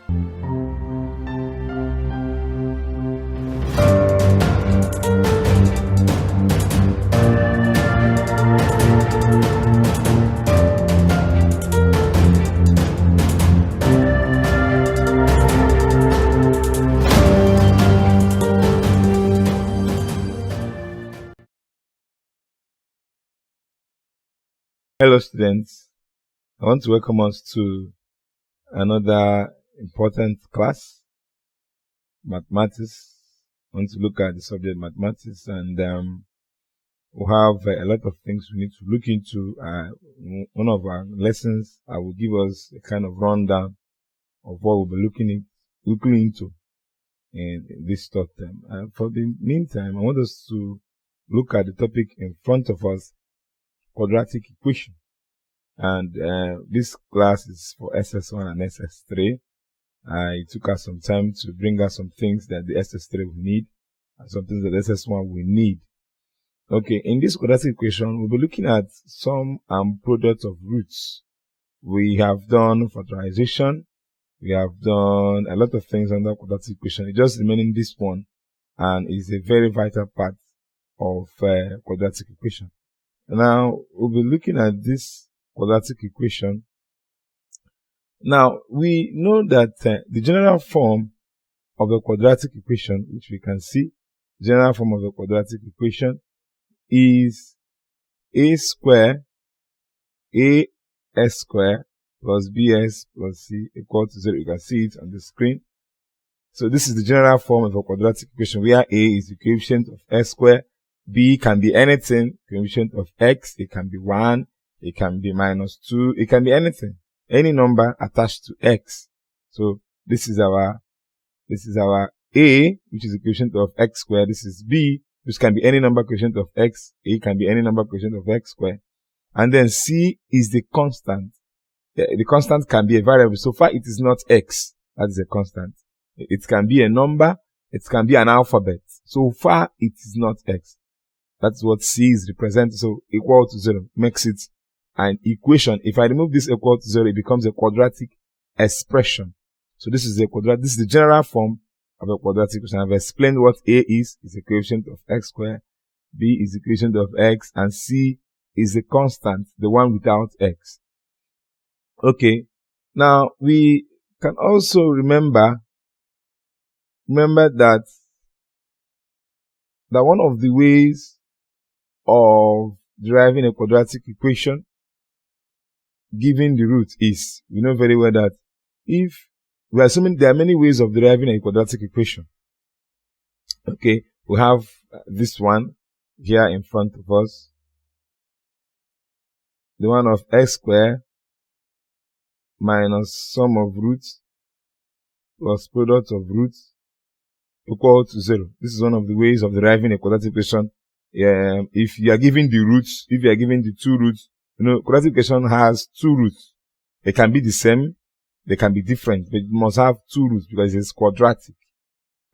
Hello students, I want to welcome us to another important class, mathematics. I want to look at the subject mathematics, and we have a lot of things we need to look into. One of our lessons, I will give us a kind of rundown of what we'll be looking into in this third term. For the meantime, I want us to look at the topic in front of us, quadratic equation. And this class is for SS1 and SS3. It took us some time to bring us some things that the SS3 will need and some things that the SS1 will need. Okay, in this quadratic equation, we'll be looking at sum and product of roots. We have done factorization. We have done a lot of things under quadratic equation. It just remaining this one, and is a very vital part of quadratic equation. Now, we'll be looking at this quadratic equation. Now, we know that the general form of a quadratic equation, which we can see, the general form of a quadratic equation is a square, as square plus bs plus c equal to 0. You can see it on the screen. So this is the general form of a quadratic equation, where a is the coefficient of s square, b can be anything, coefficient of x, it can be 1, it can be -2, it can be anything, any number attached to x. So this is our a, which is the coefficient of x squared. This is b, which can be any number coefficient of x. A can be any number coefficient of x squared. And then c is the constant. The constant can be a variable. So far it is not x, that is a constant. It can be a number, it can be an alphabet. So far it is not x. That's what c is representing. So equal to 0 makes it an equation. If I remove this equal to 0, it becomes a quadratic expression. So this is the general form of a quadratic equation. I've explained what a is the coefficient of x squared, b is the coefficient of x, and c is the constant, the one without x. Okay, now we can also remember that one of the ways of deriving a quadratic equation given the root is, we know very well that if we are assuming there are many ways of deriving a quadratic equation. Okay, we have this one here in front of us, the one of x squared minus sum of roots plus product of roots equal to 0. This is one of the ways of deriving a quadratic equation. If you are given the roots, if you are given the two roots, quadratic equation has two roots. They can be the same, they can be different, but it must have two roots because it's quadratic.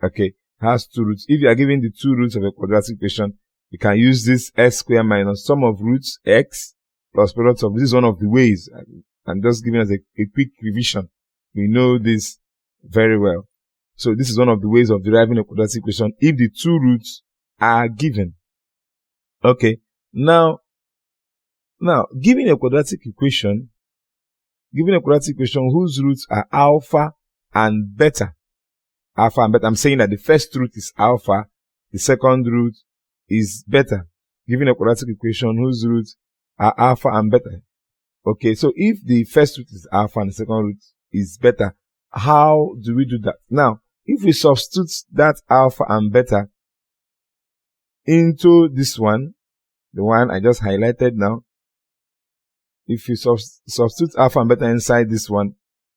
Okay, it has two roots. If you are given the two roots of a quadratic equation, you can use this s squared minus sum of roots x plus product of, this is one of the ways. I'm just giving us a quick revision. We know this very well. So this is one of the ways of deriving a quadratic equation if the two roots are given. Okay, now, given a quadratic equation whose roots are alpha and beta. I'm saying that the first root is alpha, the second root is beta. Given a quadratic equation whose roots are alpha and beta. Okay, so if the first root is alpha and the second root is beta, how do we do that? Now, if we substitute that alpha and beta into this one, the one I just highlighted now, if you substitute alpha and beta inside this one,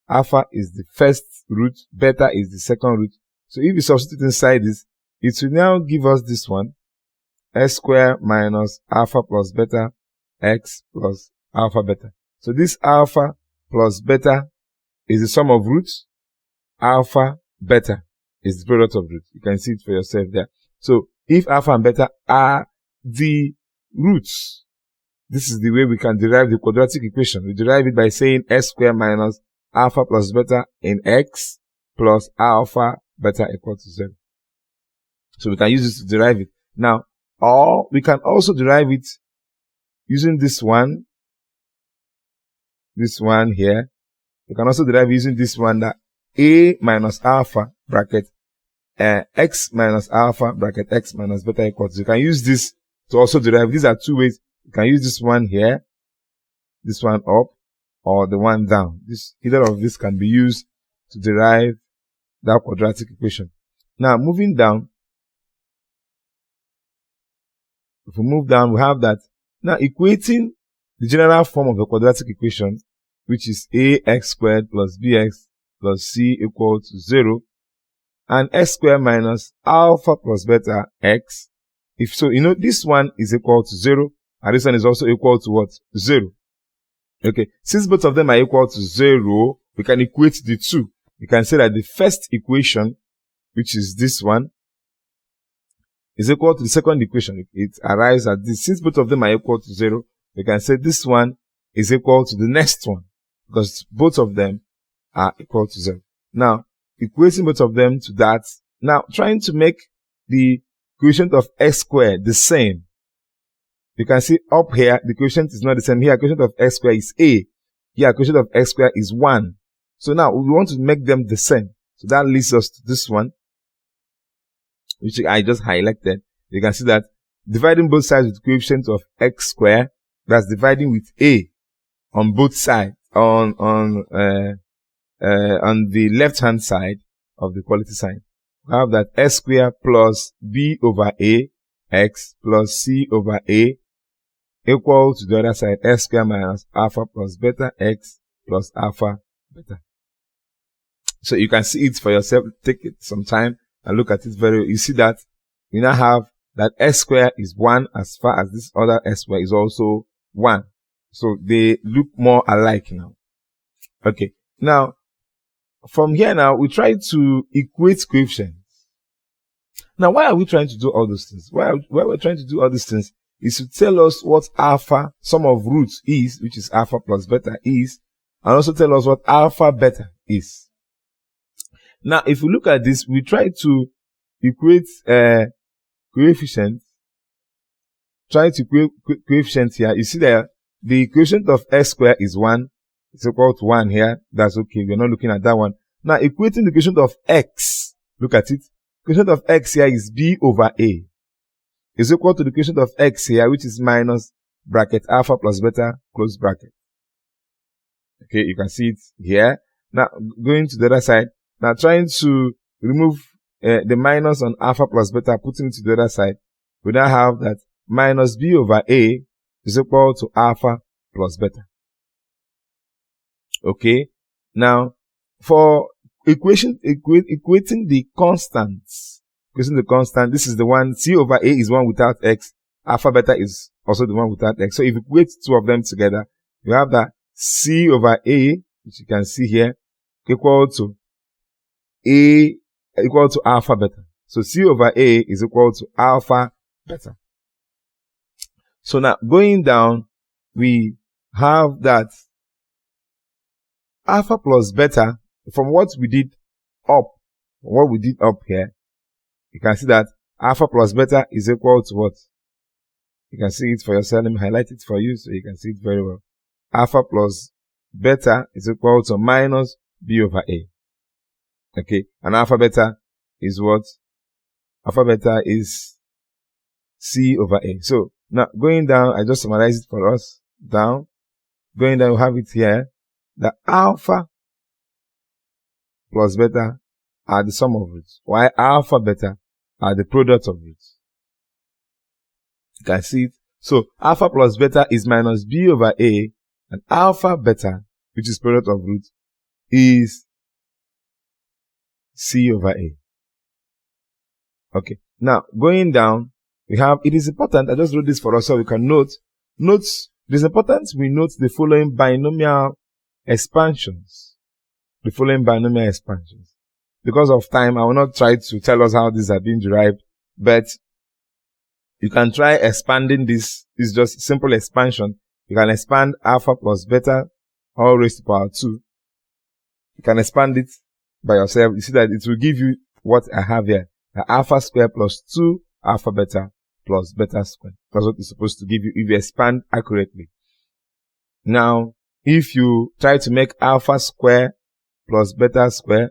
alpha is the first root, beta is the second root. So if you substitute inside this, it will now give us this one, s squared minus alpha plus beta, x plus alpha beta. So this alpha plus beta is the sum of roots. Alpha beta is the product of roots. You can see it for yourself there. So if alpha and beta are the roots, this is the way we can derive the quadratic equation. We derive it by saying s squared minus alpha plus beta in x plus alpha beta equal to 0. So we can use this to derive it. Now, or we can also derive it using this one here. We can also derive using this one, that a minus alpha bracket x minus alpha bracket x minus beta equals. You can use this to also derive. These are two ways. You can use this one here, this one up, or the one down. Either of these can be used to derive that quadratic equation. Now, moving down, if we move down, we have that. Now, equating the general form of the quadratic equation, which is ax squared plus bx plus c equal to 0, and x squared minus alpha plus beta x. If so, this one is equal to 0, and this one is also equal to what? 0. Okay, since both of them are equal to 0, we can equate the two. You can say that the first equation, which is this one, is equal to the second equation. It arrives at this. Since both of them are equal to 0, we can say this one is equal to the next one, because both of them are equal to 0. Now, equating both of them to that. Now, trying to make the quotient of x squared the same. You can see up here, the quotient is not the same. Here, quotient of x squared is a. Here, quotient of x squared is 1. So now, we want to make them the same. So that leads us to this one, which I just highlighted. You can see that dividing both sides with coefficient of x squared, that's dividing with a on both sides, on the left-hand side of the equality sign. We have that x squared plus b over a x plus c over a equal to the other side, x squared minus alpha plus beta x plus alpha beta. So you can see it for yourself. Take it some time and look at it very well. You see that we now have that x squared is 1 as far as this other x squared is also 1. So they look more alike now. Okay. Now, from here now, we try to equate coefficients. Now, why are we trying to do all those things? Why we're trying to do all these things is to tell us what alpha, sum of roots is, which is alpha plus beta is, and also tell us what alpha beta is. Now, if we look at this, we try to equate coefficients. Try to equate coefficients here. You see that the quotient of x squared is 1. It's equal to 1 here. That's okay. We're not looking at that one. Now, equating the quotient of x. Look at it. Quotient of x here is b over a. Is equal to the quotient of x here, which is minus bracket alpha plus beta close bracket. Okay, you can see it here. Now, going to the other side. Now, trying to remove the minus on alpha plus beta, putting it to the other side. We now have that minus b over a is equal to alpha plus beta. Okay. Now, for equating the constants, this is the one, c over a is one without x, alpha beta is also the one without x. So if you equate two of them together, you have that c over a, which you can see here, equal to alpha beta. So c over a is equal to alpha beta. So now, going down, we have that alpha plus beta, from what we did up here, you can see that alpha plus beta is equal to what? You can see it for yourself. Let me highlight it for you so you can see it very well. Alpha plus beta is equal to minus b over a. Okay, and alpha beta is what? Alpha beta is c over a. So, now, going down, I just summarize it for us. Down. Going down, we have it here. The alpha plus beta are the sum of roots, while alpha beta are the product of roots. You can see it. So, alpha plus beta is minus b over a, and alpha beta, which is product of roots, is c over a. Okay. Now, going down, we have, it is important, I just wrote this for us so we can note, it is important we note the following binomial expansions. Because of time, I will not try to tell us how these are being derived, but you can try expanding this. It's just simple expansion. You can expand alpha plus beta all raised to power 2. You can expand it by yourself, you see that it will give you what I have here. Alpha square plus 2 alpha beta plus beta square. That's what it's supposed to give you if you expand accurately. Now, if you try to make alpha square plus beta square,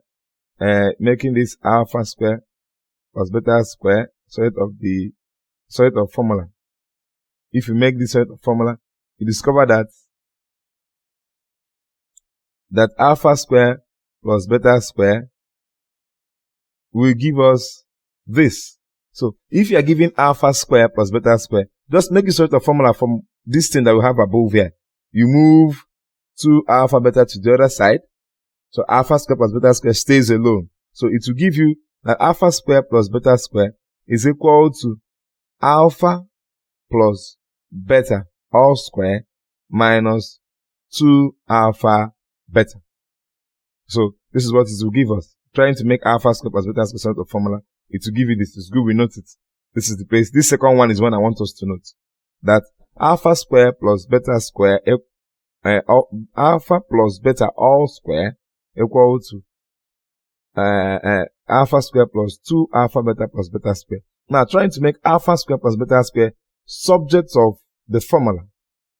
making this alpha square plus beta square solid of formula. If you make this solid of formula, you discover that alpha square plus beta square will give us this. So if you are given alpha square plus beta square, just make a sort of formula from this thing that we have above here. You move 2 alpha beta to the other side. So alpha square plus beta square stays alone. So it will give you that alpha square plus beta square is equal to alpha plus beta all square minus 2 alpha beta. So this is what it will give us. Trying to make alpha square plus beta square sort of formula, it will give you this. It's good we note it. This is the place. This second one is one I want us to note. That alpha square plus beta square, alpha plus beta all square equal to alpha square plus 2 alpha beta plus beta square. Now trying to make alpha square plus beta square subject of the formula.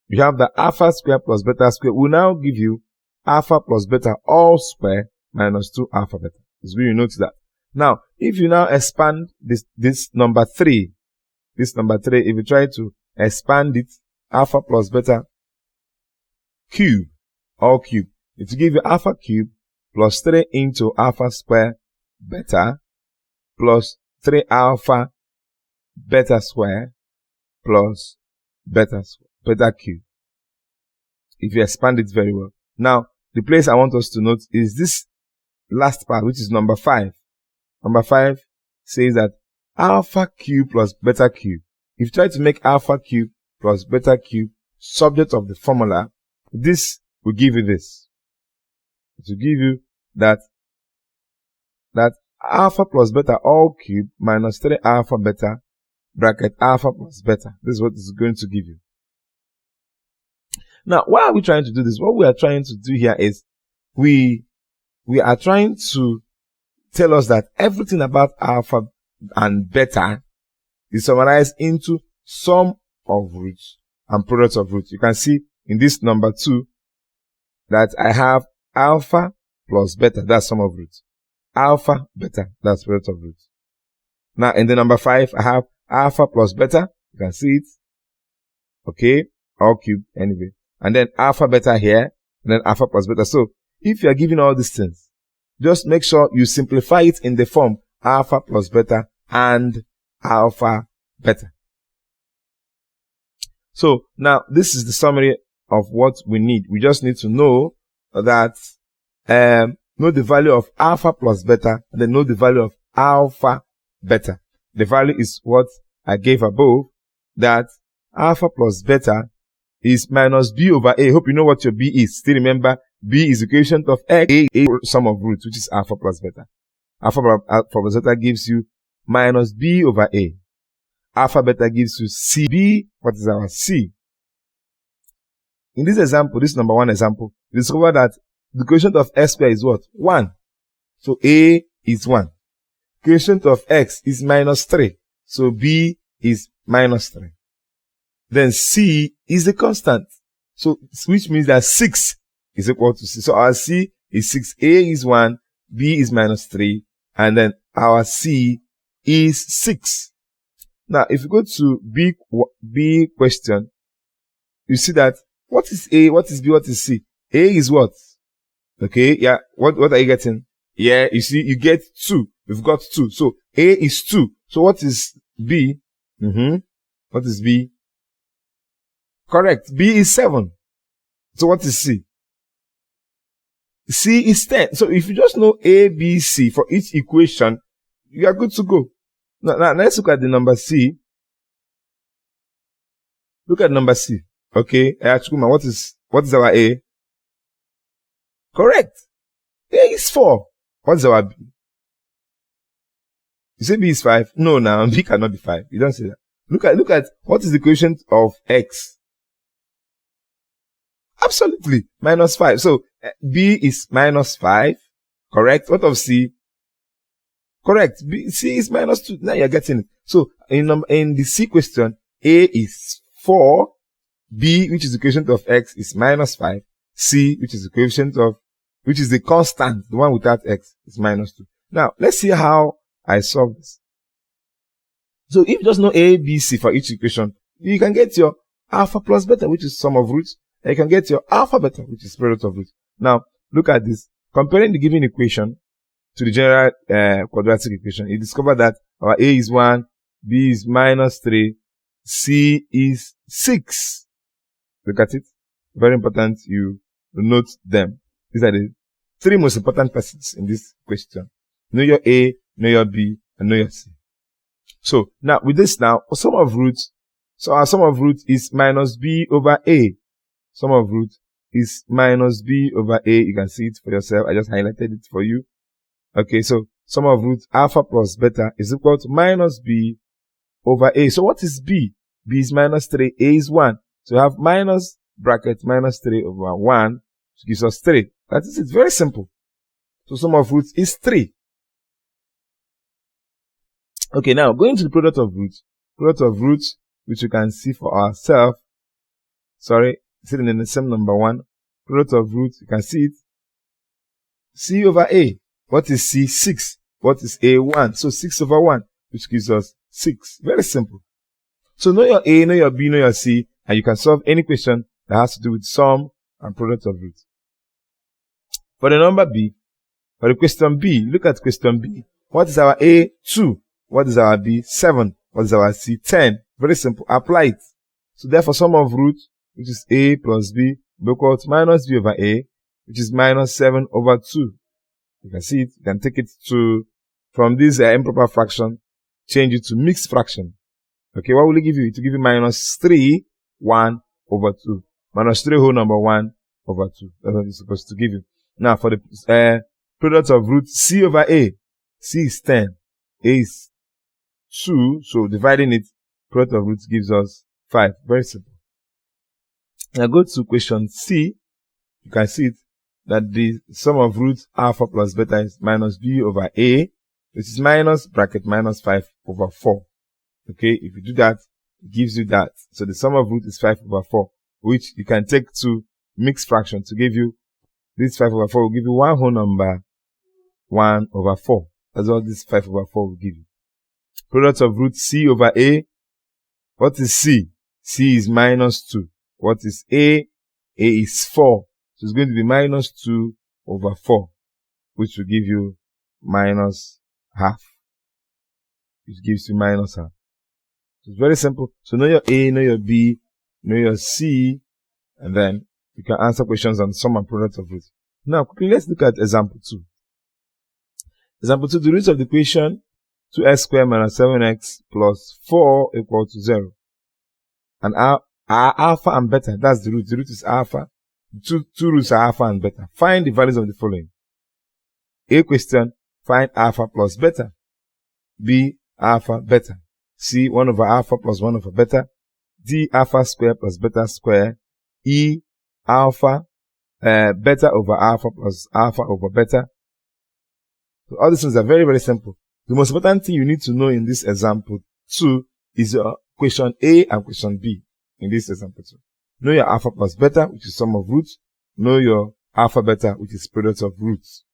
You have the alpha square plus beta square will now give you alpha plus beta all square minus 2 alpha beta. It's good you note that. Now, if you now expand this number 3, if you try to expand it, alpha plus beta cube, all cube, it will give you alpha cube plus 3 into alpha square beta plus 3 alpha beta square plus beta cube. If you expand it very well. Now, the place I want us to note is this last part, which is number 5. Number 5 says that alpha cube plus beta cube. If you try to make alpha cube plus beta cube subject of the formula, this will give you this. It will give you that alpha plus beta all cube minus 3 alpha beta bracket alpha plus beta. This is what it's going to give you. Now, why are we trying to do this? What we are trying to do here is we are trying to tell us that everything about alpha and beta is summarized into sum of roots and product of roots. You can see in this number 2 that I have alpha plus beta, that's sum of roots. Alpha, beta, that's product of roots. Now in the number 5, I have alpha plus beta. You can see it. Okay, all cube anyway. And then alpha beta here, and then alpha plus beta. So if you are given all these things, just make sure you simplify it in the form alpha plus beta and alpha beta. So now this is the summary of what we need. We just need to know that, know the value of alpha plus beta, and then know the value of alpha beta. The value is what I gave above, that alpha plus beta is minus b over a. Hope you know what your b is. Still remember, b is the coefficient of x, a sum of roots, which is alpha plus beta. Alpha plus beta gives you minus b over a. Alpha beta gives you cb. What is our c? In this example, this number 1 example, you discover that the coefficient of x squared is what? 1. So a is 1. Coefficient of x is minus 3. So b is minus 3. Then c is the constant. So, which means that 6 is equal to c. So our c is 6. A is 1. B is minus 3. And then our c is 6. Now, if you go to B question, you see that what is A, what is B, what is C? A is what? Okay, yeah, what are you getting? Yeah, you see, you get 2. We've got 2. So A is 2. So what is B? What is B? Correct. B is 7. So what is C? C is 10. So if you just know A, B, C for each equation, you are good to go. Now let's look at the number C. Look at number C. Okay, Achukuma, what is our A? Correct. A is 4. What's our B? You say B is 5? No, now B cannot be 5. You don't say that. Look at what is the coefficient of X? Absolutely, minus 5. So B is minus 5. Correct? What of C? Correct. B, C is minus 2. Now you're getting it. So in the C question, A is 4, B, which is the coefficient of X, is minus 5, C, which is the coefficient of, which is the constant, the one without X, is minus 2. Now, let's see how I solve this. So if you just know A, B, C for each equation, you can get your alpha plus beta, which is sum of roots, and you can get your alpha beta, which is product of roots. Now, look at this. Comparing the given equation to the general quadratic equation, you discover that our A is 1, B is minus 3, C is 6. Look at it. Very important you note them. These are the 3 most important persons in this question. Know your A, know your B, and know your C. So, now, with this now, sum of roots, so our sum of roots is minus B over A. Sum of roots is minus B over A. You can see it for yourself. I just highlighted it for you. Okay, so sum of roots alpha plus beta is equal to minus B over A. So what is B? B is minus 3, A is 1. So you have minus bracket minus 3 over 1, which gives us 3. That is it. Very simple. So sum of roots is 3. Okay, now going to the product of roots, which you can see for ourselves. Sorry, sitting in the same number 1. Product of roots, you can see it. C over A. What is C? 6. What is A? 1. So 6 over 1, which gives us 6. Very simple. So know your A, know your B, know your C, and you can solve any question that has to do with sum and product of roots. For the number B, for the question B, look at question B. What is our A? 2. What is our B? 7. What is our C? 10. Very simple. Apply it. So therefore, sum of roots, which is A plus B, will equal to minus B over A, which is minus 7 over 2. You can see it. You can take it to, from this improper fraction, change it to mixed fraction. Okay, what will it give you? It will give you minus 3, 1 over 2. Minus 3 whole number 1 over 2. That's what it's supposed to give you. Now, for the product of root C over A, C is 10, A is 2, so dividing it, product of roots gives us 5. Very simple. Now go to question C. You can see it, that the sum of roots alpha plus beta is minus B over A, which is minus bracket minus 5 over 4. Okay, if you do that, it gives you that. So the sum of root is 5 over 4, which you can take to mixed fraction to give you, this 5 over 4 will give you one whole number, 1 over 4. That's all this 5 over 4 will give you. Product of root C over A. What is C? C is minus 2. What is A? A is 4. So it's going to be minus 2 over 4, which will give you minus half. Which gives you minus half. So it's very simple. So know your A, know your B, know your C, and then you can answer questions on sum and product of roots. Now, quickly, let's look at example 2. Example 2, the roots of the equation 2x squared minus 7x plus 4 equal to 0. And our alpha and beta, that's the root. The root is alpha. Two roots are alpha and beta. Find the values of the following. A question, find alpha plus beta. B, alpha beta. C, 1 over alpha plus 1 over beta. D, alpha square plus beta square. E, alpha, beta over alpha plus alpha over beta. So all these things are very, very simple. The most important thing you need to know in this example 2 is your question A and question B in this example 2. Know your alpha plus beta, which is sum of roots. Know your alpha beta, which is product of roots.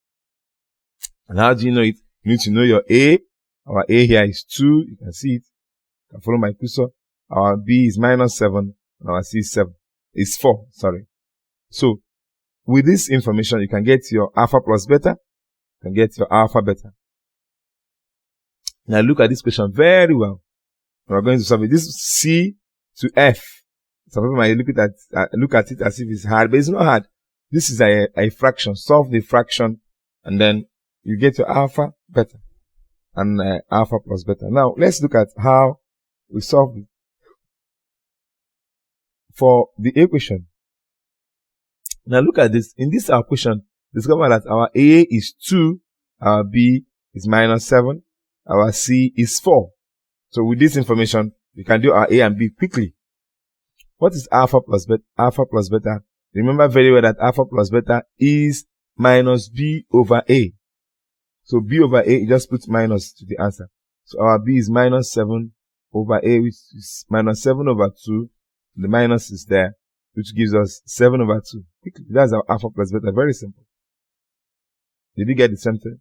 And how do you know it? You need to know your A. Our A here is 2. You can see it. You can follow my cursor. Our B is minus 7. And our C is 7. It's 4, sorry. So, with this information, you can get your alpha plus beta. You can get your alpha beta. Now look at this question very well. We're going to solve it. This is C to F. Some people might look at it as if it's hard, but it's not hard. This is a fraction. Solve the fraction, and then you get your alpha beta and alpha plus beta. Now let's look at how we solve it. For the equation. Now look at this. In this equation, discover that our A is 2, our B is minus 7, our C is 4. So with this information, we can do our A and B quickly. What is alpha plus beta? Alpha plus beta. Remember very well that alpha plus beta is minus B over A. So b over a, you just put minus to the answer. So our b is minus 7 over a, which is minus 7 over 2. The minus is there, which gives us 7 over 2. That's our alpha plus beta. Very simple. Did you get the same thing?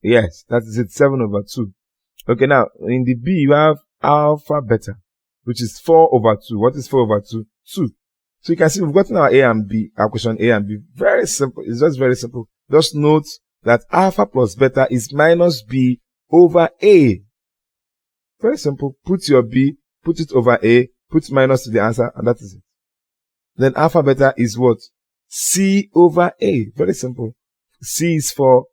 Yes, that is it, 7 over 2. Okay, now, in the b, you have alpha beta, which is 4 over 2. What is 4 over 2? 2. So you can see we've gotten our a and b, our question a and b. Very simple. It's just very simple. Just note that alpha plus beta is minus b over a. Very simple. Put your b, put it over a, put minus to the answer, and that is it. Then alpha beta is what? C over a. Very simple. C is 4,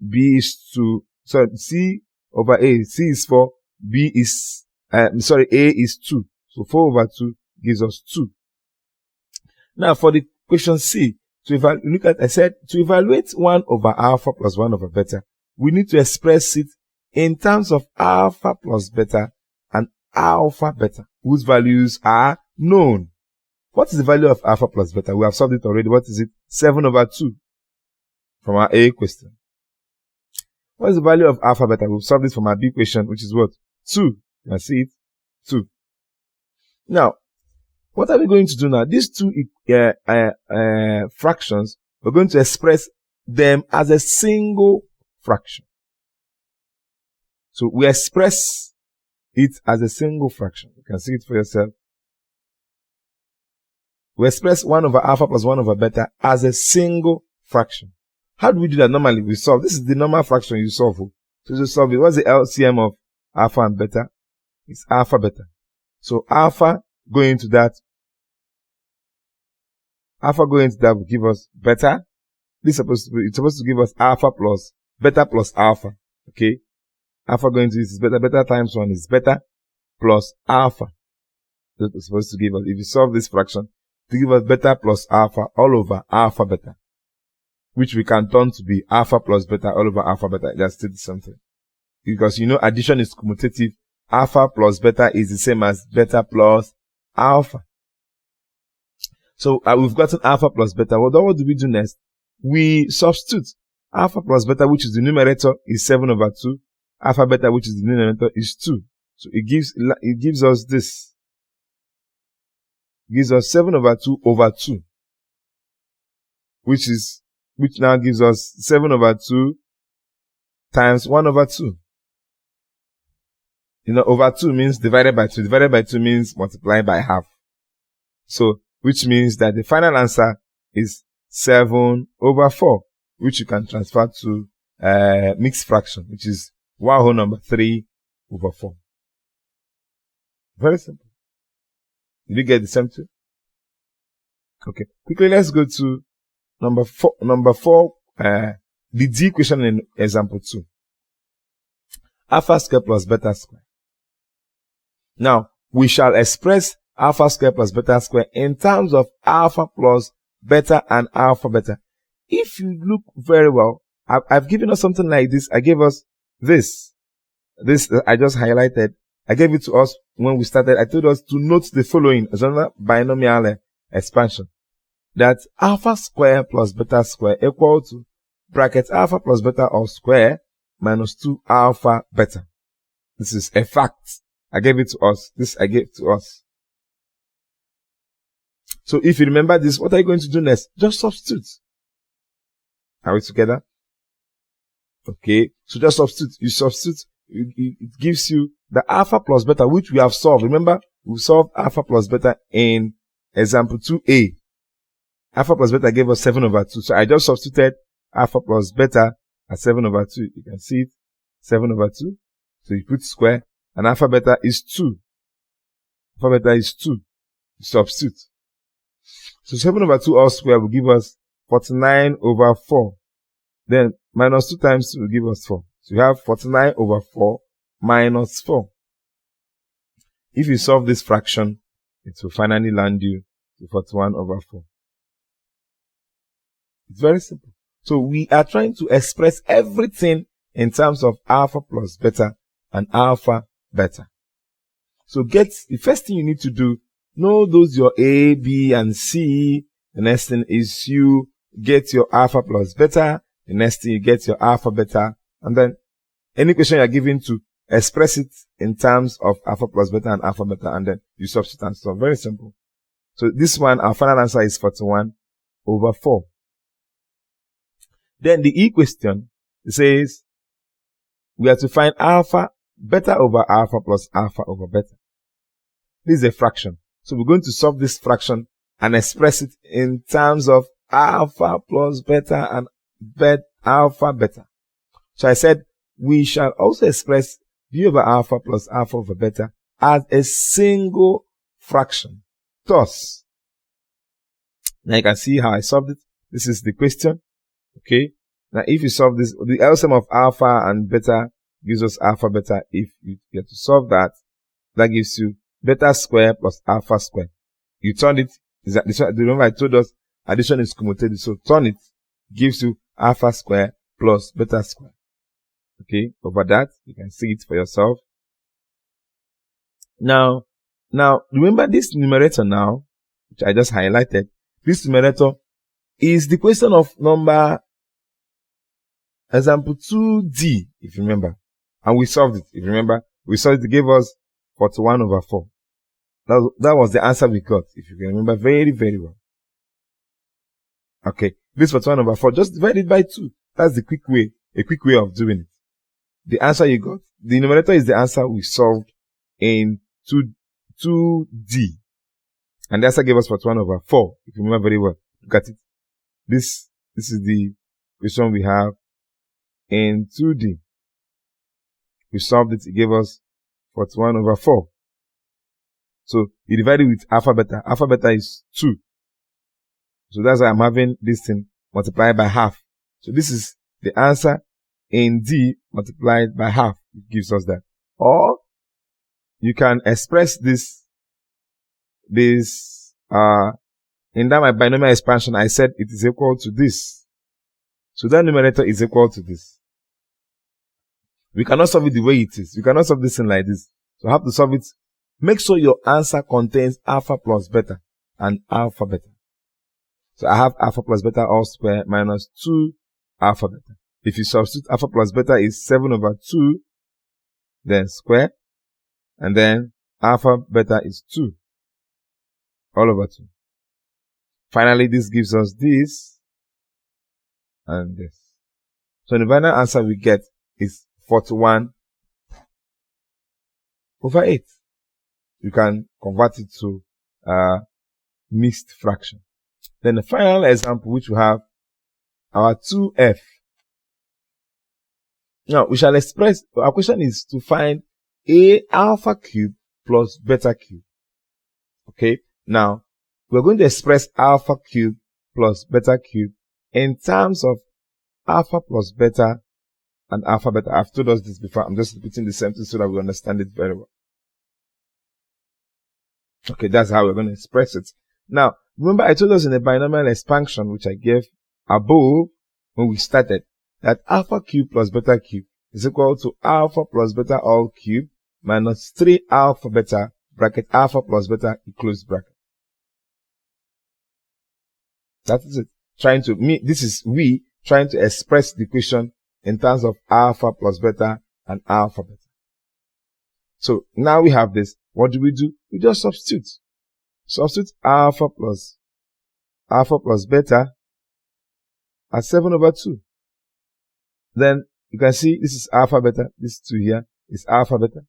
b is 2. Sorry, C over a. C is 4, b is, a is 2. So 4 over 2 gives us 2. Now for the question C, I said to evaluate 1 over alpha plus 1 over beta, we need to express it in terms of alpha plus beta and alpha beta, whose values are known. What is the value of alpha plus beta? We have solved it already. What is it? 7 over 2 from our A question. What is the value of alpha beta? We've solved it from our B question, which is what? 2. You can see it? 2. Now, what are we going to do now? These two fractions, we're going to express them as a single fraction. So we express it as a single fraction. You can see it for yourself. We express 1 over alpha plus 1 over beta as a single fraction. How do we do that? Normally we solve. This is the normal fraction you solve. So to solve it, what's the LCM of alpha and beta? It's alpha beta. So alpha going to that will give us beta. It's supposed to give us alpha plus beta plus alpha. Okay. Alpha going to this is beta. Beta times 1 is beta plus alpha. That's supposed to give us, if you solve this fraction, to give us beta plus alpha all over alpha beta, which we can turn to be alpha plus beta all over alpha beta. That's still something. Because you know addition is commutative. Alpha plus beta is the same as beta plus alpha. So we've gotten alpha plus beta. What do we do next? We substitute. Alpha plus beta, which is the numerator, is 7 over 2. Alpha beta, which is the denominator, is 2. So it gives us this. It gives us 7 over 2 over 2. Which now gives us 7 over 2 times 1 over 2. You know, over 2 means divided by 2. Divided by 2 means multiplied by half. So, which means that the final answer is 7 over 4, which you can transfer to mixed fraction, which is 1 whole number 3 over 4. Very simple. Did you get the same too? Okay. Quickly, let's go to number 4, the D equation in example 2. Alpha square plus beta square. Now, we shall express alpha square plus beta square in terms of alpha plus beta and alpha beta. If you look very well, I've given us something like this. I gave us this I just highlighted. I gave it to us when we started. I told us to note the following as another binomial expansion. That alpha square plus beta square equal to bracket alpha plus beta all square minus 2 alpha beta. This is a fact. I gave it to us. This I gave to us. So if you remember this, what are you going to do next? Just substitute. Are we together? Okay. So just substitute. You substitute. It gives you the alpha plus beta, which we have solved. Remember, we solved alpha plus beta in example 2a. Alpha plus beta gave us 7 over 2. So I just substituted alpha plus beta as 7 over 2. You can see it. 7 over 2. So you put square. And alpha beta is 2. Alpha beta is 2. You substitute. So 7 over 2 all square will give us 49 over 4. Then minus 2 times 2 will give us 4. So you have 49 over 4 minus 4. If you solve this fraction, it will finally land you to 41 over 4. It's very simple. So we are trying to express everything in terms of alpha plus beta and alpha beta. So the first thing you need to do, know those your A, B, and C. The next thing is you get your alpha plus beta. The next thing, you get your alpha, beta, and then any question you're given to, express it in terms of alpha plus beta and alpha beta, and then you substitute and solve. Very simple. So this one, our final answer is 41/4. Then the E question, it says, we have to find alpha, beta over alpha plus alpha over beta. This is a fraction. So we're going to solve this fraction and express it in terms of alpha plus beta and alpha beta. So I said, we shall also express b over alpha plus alpha over beta as a single fraction. Thus, now you can see how I solved it. This is the question. Okay. Now, if you solve this, the LCM of alpha and beta gives us alpha beta. If you get to solve that, that gives you beta square plus alpha square. You turn it. Remember I told us addition is commutative. So turn it, gives you alpha square plus beta square. Okay. Over that, you can see it for yourself. Now, remember this numerator now, which I just highlighted. This numerator is the question of number example 2D, if you remember. And we solved it. If you remember, we solved it. It gave us 41/4. That was the answer we got, if you can remember very, very well. Okay. This 41/4, just divide it by 2. That's the quick way, a quick way of doing it. The answer you got, the numerator is the answer we solved in 2D. And the answer gave us 41/4, if you remember very well. Look at it. This is the question we have in 2D. We solved it, it gave us 41/4. So you divide it with alpha beta. Alpha beta is 2. So that's why I'm having this thing multiplied by half. So this is the answer in D multiplied by half. It gives us that. Or you can express this in that my binomial expansion, I said it is equal to this. So that numerator is equal to this. We cannot solve it the way it is. You cannot solve this thing like this. So I have to solve it. Make sure your answer contains alpha plus beta and alpha beta. So I have alpha plus beta all square minus 2 alpha beta. If you substitute alpha plus beta is 7/2, then square, and then alpha beta is 2 all over 2. Finally, this gives us this and this. So the final answer we get is 41/8. You can convert it to mixed fraction. Then the final example, which we have our 2f. Now we shall express, our question is to find a alpha cube plus beta cube. Okay. Now we're going to express alpha cube plus beta cube in terms of alpha plus beta and alpha beta. I've told us this before. I'm just repeating the same thing so that we understand it very well. Okay, that's how we're going to express it. Now, remember I told us in the binomial expansion, which I gave above when we started, that alpha cube plus beta cube is equal to alpha plus beta all cube minus 3 alpha beta bracket alpha plus beta close bracket. That is it. This is we trying to express the equation in terms of alpha plus beta and alpha beta. So now we have this. What do? We just substitute. Substitute alpha plus beta at 7/2. Then you can see this is alpha beta. This 2 here is alpha beta.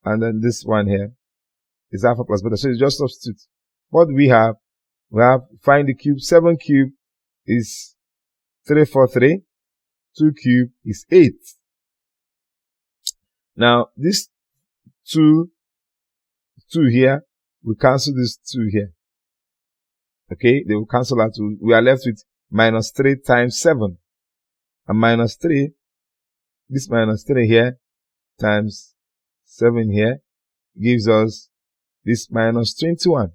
And then this one here is alpha plus beta. So you just substitute. What do we have? We have find the cube. 7 cube is 343. 2 cube is 8. Now this 2 here, we cancel this 2 here. Okay, they will cancel out 2. We are left with minus 3 times 7. And minus 3, this minus 3 here times 7 here gives us this minus 21.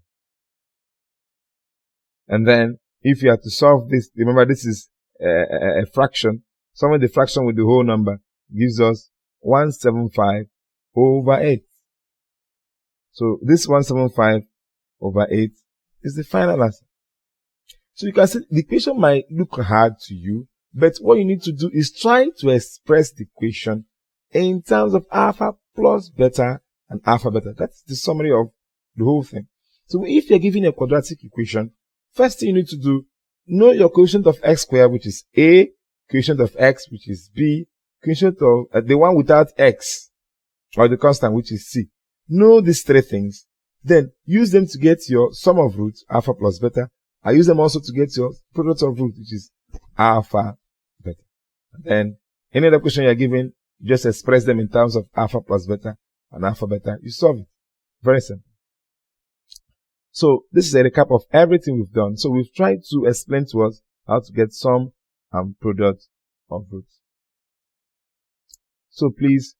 And then if you have to solve this, remember this is a fraction. Solving the fraction with the whole number gives us 175/8. So this 175/8 is the final answer. So you can see the equation might look hard to you, But what you need to do is try to express the equation in terms of alpha plus beta and alpha beta. That's the summary of the whole thing. So if you're given a quadratic equation, first thing you need to do, know your coefficient of x squared, which is a, coefficient of x, which is b, coefficient of the one without x, or the constant, which is c. Know these three things. Then use them to get your sum of roots, alpha plus beta. I use them also to get your product of root, which is alpha beta. And then any other question you're given, you just express them in terms of alpha plus beta and alpha beta. You solve it. Very simple. So this is a recap of everything we've done. So we've tried to explain to us how to get sum and product of roots. So please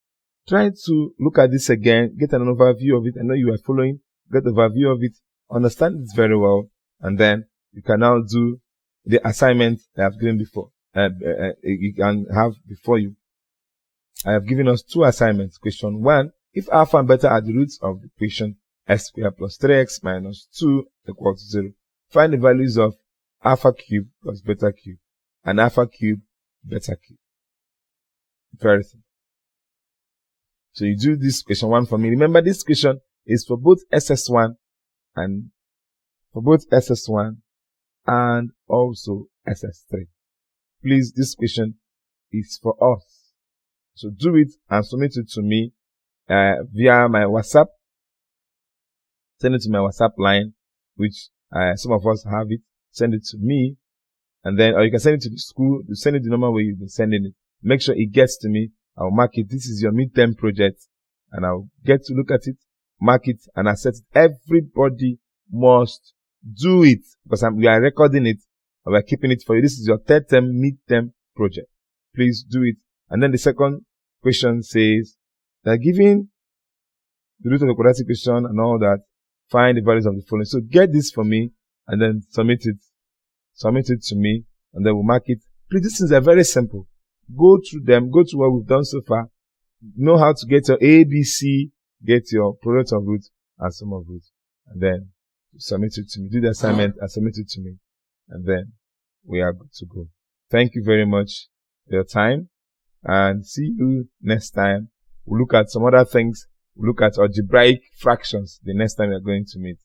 try to look at this again, get an overview of it. I know you are following, get an overview of it, understand it very well, and then you can now do the assignment I have given before. You can have before you. I have given us two assignments. Question 1, if alpha and beta are the roots of the equation x squared plus 3x minus 2 equal to 0, find the values of alpha cube plus beta cube and alpha cube beta cube. Very simple. So you do this question 1 for me. Remember, this question is for both SS1 and also SS3. Please, this question is for us. So do it and submit it to me via my WhatsApp. Send it to my WhatsApp line, which some of us have it. Send it to me, and then, or you can send it to the school. You send it the normal way you've been sending it. Make sure it gets to me. I'll mark it. This is your midterm project, and I'll get to look at it, mark it, and accept it. Everybody must do it because we are recording it and we're keeping it for you. This is your third term midterm project. Please do it. And then the second question says that given the root of the quadratic equation and all that, find the values of the following. So get this for me and then submit it to me, and then we'll mark it. Please, these things are very simple. Go through them, go through what we've done so far. Know how to get your ABC, get your product of roots and sum of roots, and then submit it to me. Do the assignment and submit it to me, and then we are good to go. Thank you very much for your time, and see you next time. We'll look at some other things. We'll look at algebraic fractions the next time we are going to meet.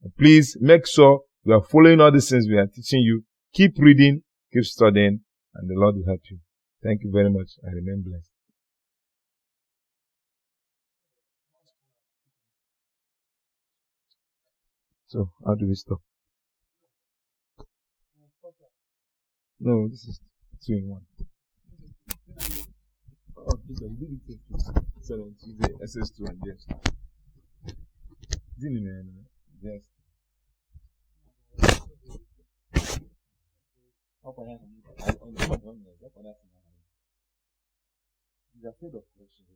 And please make sure you are following all these things we are teaching you. Keep reading, keep studying, and the Lord will help you. Thank you very much. I remain blessed. So, how do we stop? No, this is 2 in 1. Oh, so then Tuesday, SS2 and yes. Yes. He's afraid of questions.